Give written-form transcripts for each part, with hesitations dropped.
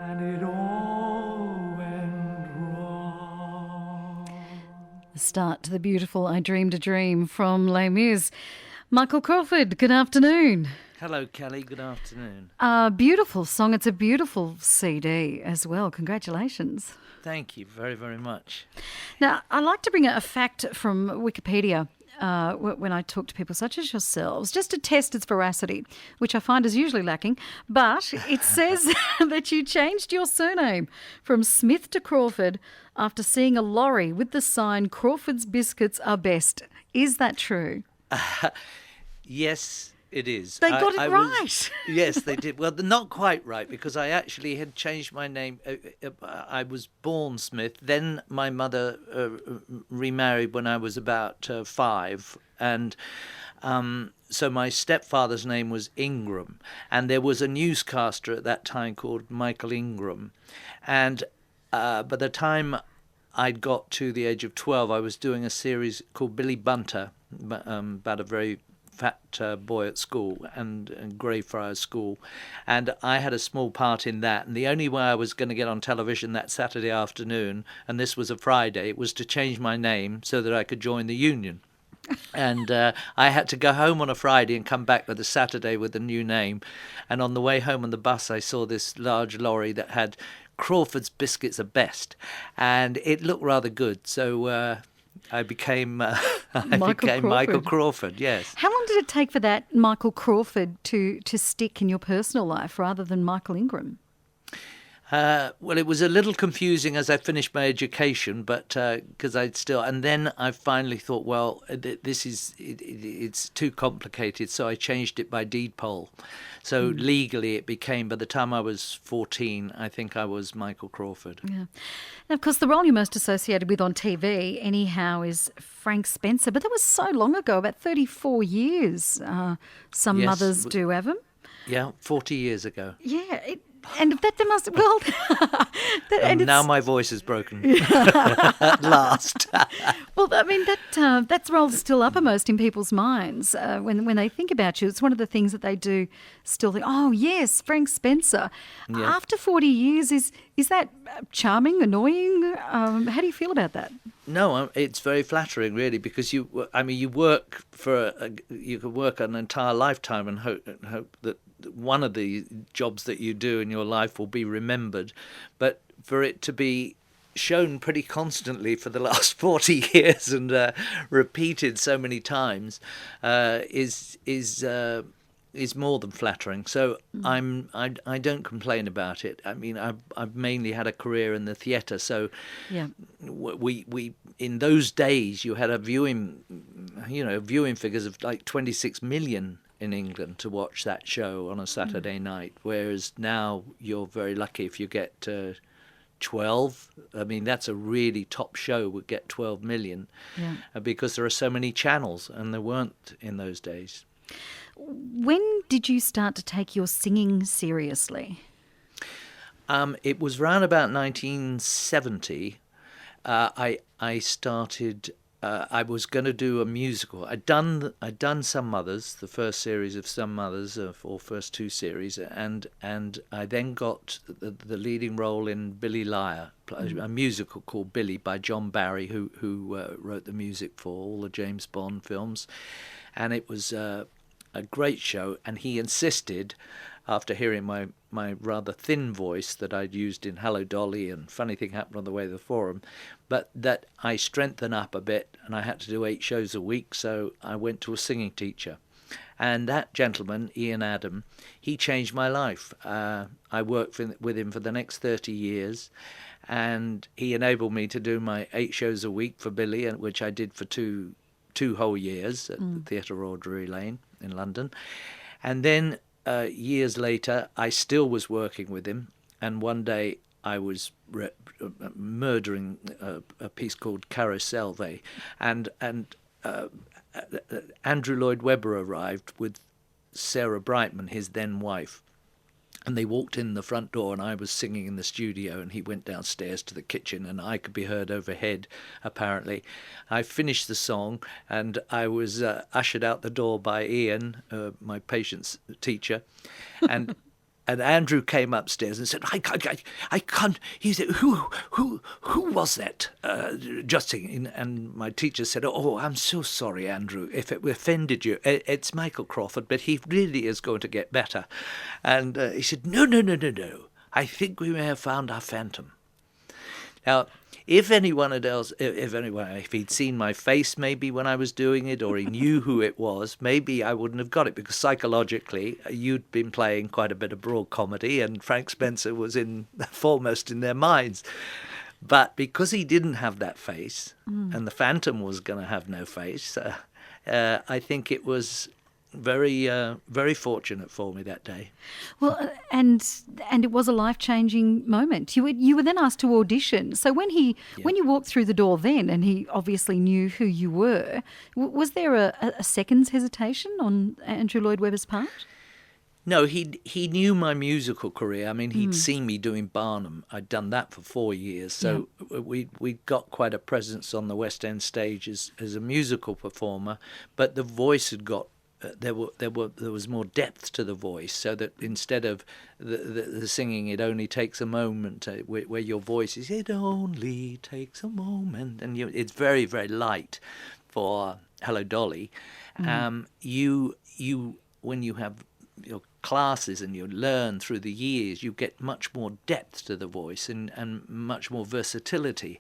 and it all went wrong. The start to the beautiful I Dreamed a Dream from Les Mis. Michael Crawford, good afternoon. Hello, Kelly. Good afternoon. Beautiful song. It's a beautiful CD as well. Congratulations. Thank you very, very much. Now, I like to bring a fact from Wikipedia when I talk to people such as yourselves, just to test its veracity, which I find is usually lacking. But it says that you changed your surname from Smith to Crawford after seeing a lorry with the sign "Crawford's Biscuits are best." Is that true? Yes, it is. They got it right. Yes, they did. Well, not quite right, because I actually had changed my name. I was born Smith. Then my mother remarried when I was about 5. And so my stepfather's name was Ingram. And there was a newscaster at that time called Michael Ingram. And by the time I'd got to the age of 12, I was doing a series called Billy Bunter, about a very fat boy at school, and Greyfriars School, and I had a small part in that. And the only way I was going to get on television that Saturday afternoon, and this was a Friday, was to change my name so that I could join the union. And I had to go home on a Friday and come back with a Saturday with a new name. And on the way home on the bus, I saw this large lorry that had "Crawford's Biscuits are best," and it looked rather good. So I became Michael Crawford. Yes. How long did it take for that Michael Crawford to stick in your personal life rather than Michael Ingram? Well, it was a little confusing as I finished my education, but because and then I finally thought, well, it's too complicated, so I changed it by deed poll. So legally it became, by the time I was 14, I think I was Michael Crawford. Yeah. And of course, the role you're most associated with on TV, anyhow, is Frank Spencer. But that was so long ago, about 34 years. Some Yes, mothers do have them. Yeah, 40 years ago. Yeah. And that there must, well... and now my voice is broken. At last. Well, I mean, that role's still uppermost in people's minds when they think about you. It's one of the things that they do still think, oh, yes, Frank Spencer. Yeah. After 40 years, is that charming, annoying? How do you feel about that? No, it's very flattering, really, because you work you could work an entire lifetime and hope that one of the jobs that you do in your life will be remembered, but for it to be shown pretty constantly for the last 40 years and repeated so many times is more than flattering. So I don't complain about it. I mean, I've mainly had a career in the theatre, so yeah. We in those days you had viewing figures of like 26 million in England to watch that show on a Saturday night, whereas now you're very lucky if you get 12. I mean, that's a really top show would get 12 million because there are so many channels, and there weren't in those days. When did you start to take your singing seriously? It was around about 1970. I started. I was going to do a musical. I'd done Some Mothers, the first series of Some Mothers, or first 2 series, and I then got the leading role in Billy Liar, a musical called Billy by John Barry, who wrote the music for all the James Bond films, and it was a great show. And he insisted, after hearing my rather thin voice that I'd used in Hello Dolly and Funny Thing Happened on the Way to the Forum, but that I strengthen up a bit, and I had to do 8 shows a week, so I went to a singing teacher. And that gentleman, Ian Adam, he changed my life. I worked with him for the next 30 years, and he enabled me to do my 8 shows a week for Billy, which I did for two whole years at the Theatre Royal Drury Lane in London. And then years later, I still was working with him, and one day I was murdering a piece called Carousel, and Andrew Lloyd Webber arrived with Sarah Brightman, his then wife, And they walked in the front door, and I was singing in the studio, and he went downstairs to the kitchen, and I could be heard overhead, apparently. I finished the song, and I was ushered out the door by Ian, my patience teacher, and And Andrew came upstairs and said, I can't. He said, who was that just singing? And my teacher said, oh, I'm so sorry, Andrew, if it offended you. It's Michael Crawford, but he really is going to get better. And he said, no. I think we may have found our phantom. Now, if he'd seen my face maybe when I was doing it, or he knew who it was, maybe I wouldn't have got it, because psychologically you'd been playing quite a bit of broad comedy and Frank Spencer was foremost in their minds. But because he didn't have that face, and the phantom was going to have no face, I think it was very fortunate for me that day. Well, and it was a life-changing moment. You were then asked to audition. So when you walked through the door then, and he obviously knew who you were, was there a second's hesitation on Andrew Lloyd Webber's part? No, he knew my musical career. I mean, he'd seen me doing Barnum. I'd done that for 4 years, so we got quite a presence on the West End stage as a musical performer. But the voice had got there was more depth to the voice, so that instead of the singing, it only takes a moment, where your voice is, it only takes a moment, and it's very, very light for Hello Dolly. You when you have your classes and you learn through the years, you get much more depth to the voice and much more versatility.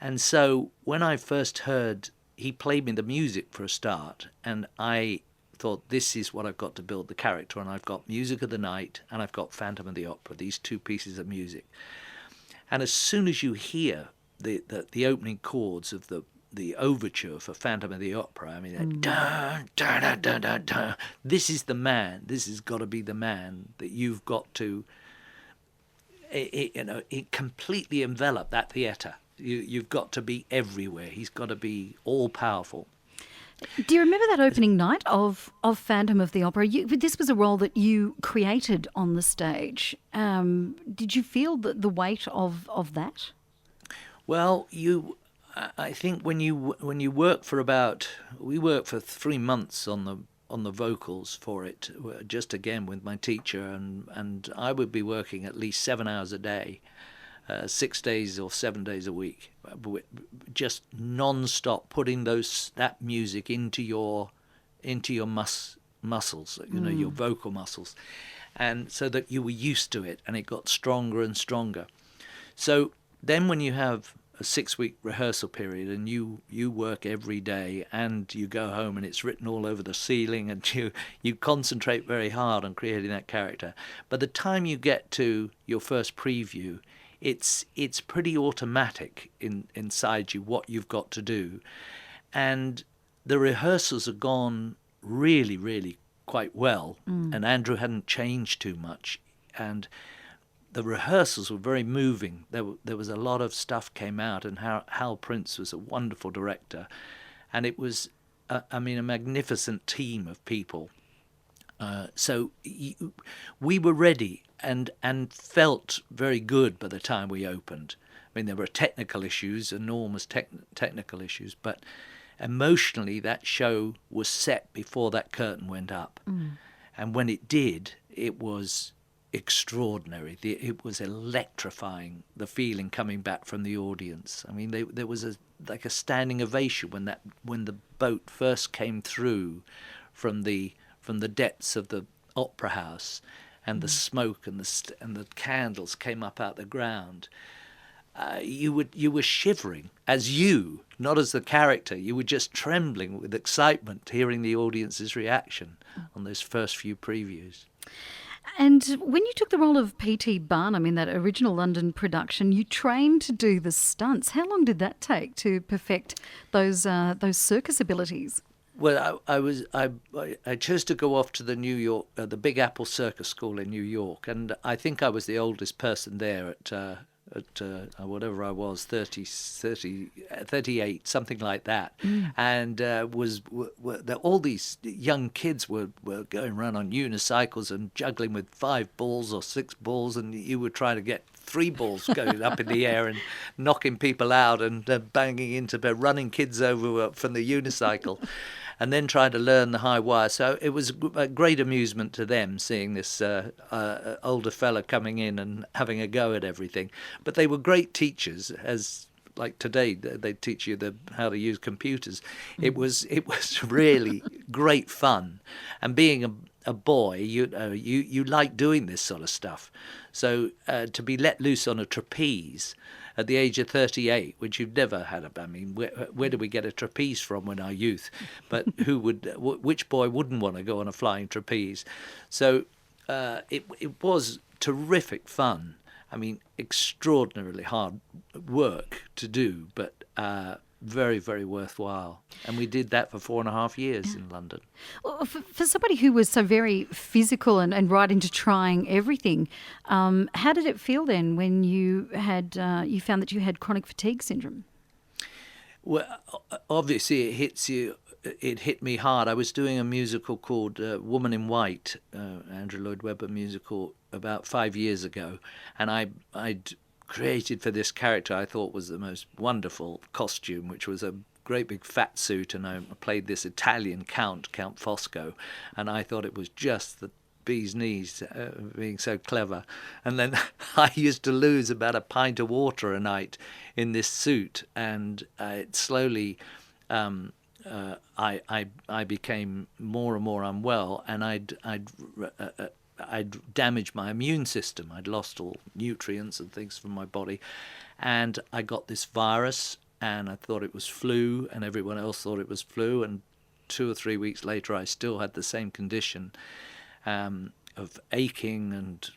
And so when I first heard, he played me the music for a start, and I thought, this is what I've got to build the character, and I've got Music of the Night and I've got Phantom of the Opera, these two pieces of music. And as soon as you hear the opening chords of the overture for Phantom of the Opera, I mean, dun, dun, dun, dun, dun, dun, this is the man, this has got to be the man that you've got to, it completely envelop that theatre. You've got to be everywhere. He's got to be all-powerful. Do you remember that opening night of Phantom of the Opera? This was a role that you created on the stage. Did you feel the weight of that? Well, I think when you work we worked for 3 months on the vocals for it, just again with my teacher, and I would be working at least 7 hours a day. 6 days or 7 days a week, just non-stop putting that music into your muscles, your vocal muscles, and so that you were used to it, and it got stronger and stronger. So then when you have a 6-week rehearsal period and you work every day and you go home and it's written all over the ceiling, and you concentrate very hard on creating that character, by the time you get to your first preview, it's pretty automatic inside you what you've got to do. And the rehearsals have gone really, really quite well. And Andrew hadn't changed too much. And the rehearsals were very moving. There was a lot of stuff came out, and Hal Prince was a wonderful director. And it was, a magnificent team of people. So we were ready and felt very good by the time we opened. I mean, there were technical issues, enormous technical issues, but emotionally that show was set before that curtain went up. And when it did, it was extraordinary. It was electrifying, the feeling coming back from the audience. I mean, there was like a standing ovation when the boat first came through from the depths of the opera house, and the smoke and the candles came up out the ground. You were shivering not as the character. You were just trembling with excitement, hearing the audience's reaction on those first few previews. And when you took the role of P.T. Barnum in that original London production, you trained to do the stunts. How long did that take to perfect those circus abilities? Well, I chose to go off to the New York, the Big Apple Circus School in New York, and I think I was the oldest person there at whatever I was, 38, something like that. And all these young kids were going around on unicycles and juggling with 5 balls or 6 balls, and you were trying to get 3 balls going up in the air and knocking people out and banging into running kids over from the unicycle. and then try to learn the high wire. So it was a great amusement to them seeing this older fella coming in and having a go at everything. But they were great teachers, as like today they teach you how to use computers. It was really great fun, and being a boy, you like doing this sort of stuff. So to be let loose on a trapeze at the age of 38, which you've never had. I mean, where do we get a trapeze from in our youth? But which boy wouldn't want to go on a flying trapeze? So it was terrific fun. I mean, extraordinarily hard work to do, but very, very worthwhile. And we did that for 4.5 years in London. Well, for somebody who was so very physical and right into trying everything, how did it feel then when you found that you had chronic fatigue syndrome? Well, obviously it hits you. It hit me hard. I was doing a musical called Woman in White, Andrew Lloyd Webber musical, about 5 years ago, and I'd created for this character I thought was the most wonderful costume, which was a great big fat suit, and I played this Italian Count Fosco, and I thought it was just the bee's knees, being so clever. And then I used to lose about a pint of water a night in this suit, and it slowly I became more and more unwell, and I'd damaged my immune system. I'd lost all nutrients and things from my body, and I got this virus, and I thought it was flu, and everyone else thought it was flu, and 2 or 3 weeks later I still had the same condition of aching and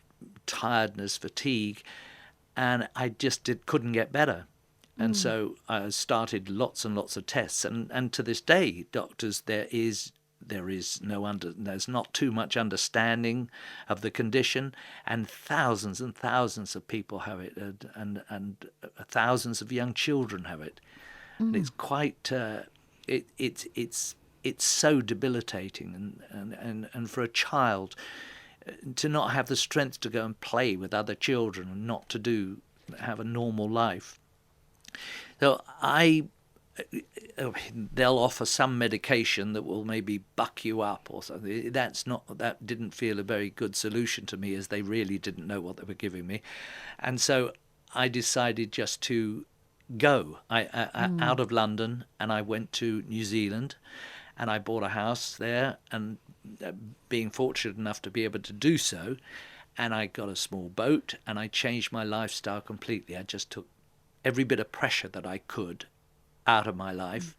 tiredness, fatigue, and I just couldn't get better. And so I started lots and lots of tests, and to this day, doctors, there's not too much understanding of the condition, and thousands of people have it, and thousands of young children have it. And it's quite it's so debilitating, and for a child to not have the strength to go and play with other children and not to have a normal life. So they'll offer some medication that will maybe buck you up or something. That didn't feel a very good solution to me, as they really didn't know what they were giving me. And so I decided just to go out of London, and I went to New Zealand, and I bought a house there, and being fortunate enough to be able to do so, and I got a small boat, and I changed my lifestyle completely. I just took every bit of pressure that I could out of my life,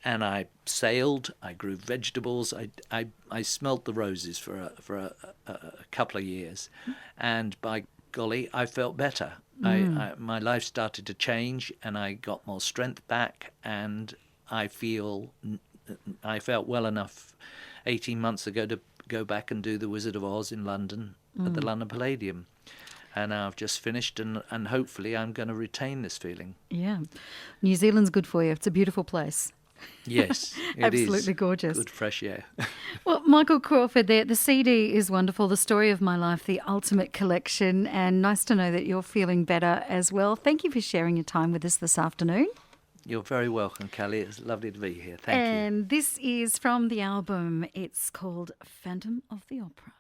and I sailed, I grew vegetables, I smelt the roses for a couple of years, and by golly, I felt better. My life started to change, and I got more strength back, and I felt well enough 18 months ago to go back and do The Wizard of Oz in London at the London Palladium. And I've just finished, and hopefully I'm going to retain this feeling. Yeah. New Zealand's good for you. It's a beautiful place. Yes, it Absolutely is. Gorgeous. Good fresh air. Well, Michael Crawford there. The CD is wonderful. The Story of My Life, the Ultimate Collection. And nice to know that you're feeling better as well. Thank you for sharing your time with us this afternoon. You're very welcome, Callie. It's lovely to be here. Thank you. And this is from the album. It's called Phantom of the Opera.